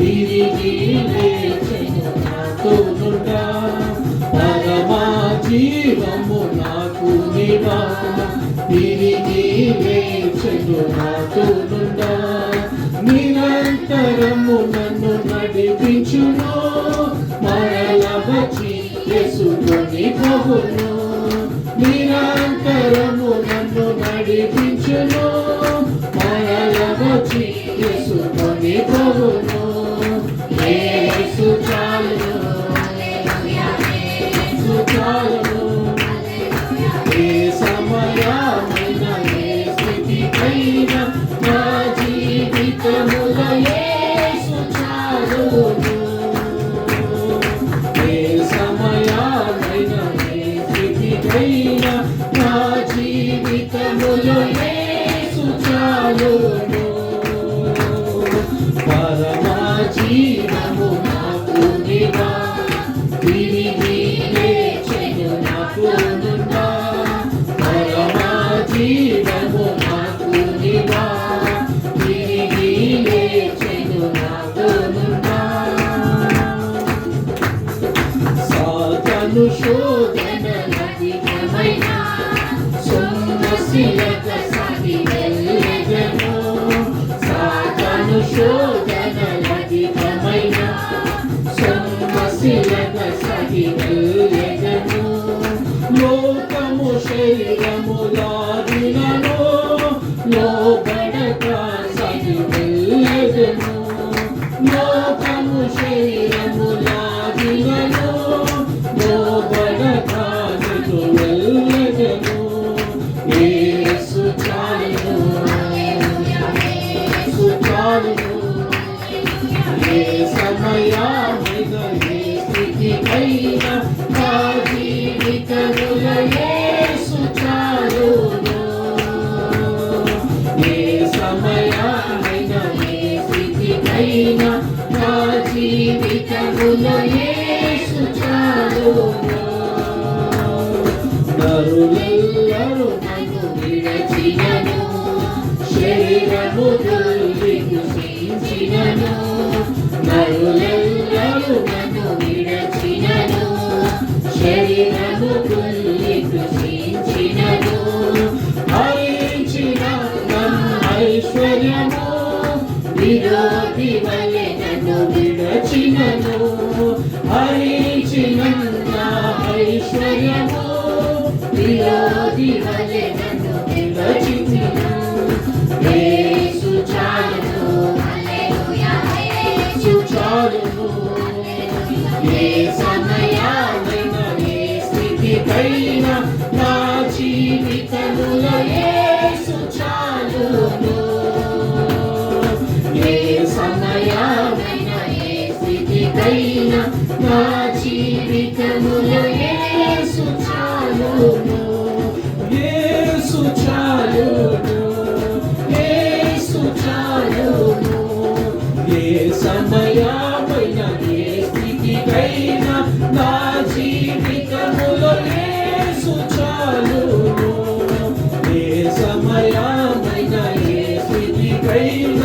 తిరిగి లేచెను నాతోనుండా పరమా జీవము నాకు నివాస తిరిగి లేచెను నాతోనుండా నిరంతరము నన్ను నడిపించును మరల వచ్చి యేసుని ప్రభును నిరంతరము నన్ను నడిపించును మరల వచ్చి యేసుని ప్రభును యేసు చాలును యేసు చాలును ఏ సమయమైన ఏ స్థితికైనా నా జీవితముల యేసు చాలును ఏ సమయమైన ఏ స్థితికైనా నా జీవితముల యేసు చాలును పరమా జీవము నాకు నివా తిరిగి లేచెను నాతోనుండా పరమా జీవము నాకు నివా తిరిగి లేచెను నాతోనుండా సాతాను శోధనలధికమైన సొమ్మసిలక సాగి వెళ్ళెదను సాతాను శోధనలధికమైన సొమ్మసిలక సాగి వెళ్ళెదను లోకము శరీరములాదినను లోబడక సాగి వెళ్ళెదను లోకము శరీరములాదినను లోబడక నీకు వెళ్ళెదను యేసు చాలును యేసు చాలును ఏ సమయమైన ఏ స్థితికైనా నా జీవితముల యేసు చాలును ఏ సమయమైన ఏ స్థితికైనా నా జీవితముల యేసు చాలును నరులెల్లరూ నన్ను విడచినను శరీరము దుర్విభూషించినను నరులెల్లరూ నన్ను విడచినను శరీరము దుర్విభూషించినను హరించిన నన్ను ఐశ్వర్యము విరోధి వలె నన్ను విడచినను హరించిన నా ఐశ్వర్యము విరోధి వలె నన్ను విడచినను యేసు చాలును యేసు చాలును ఏ సమయమైన ఏ స్థితికైనా నా జీవితముల యేసు చాలును ఏ సమయమైన ఏ స్థితికైనా నా జీవితముల యేసు చాలును యేసు చాలును యేసు చాలును ఏ సమయమైన ఏ స్థితికైనా నా జీవితముల యేసు చాలును ఏ సమయమైన ఏ స్థితికైనా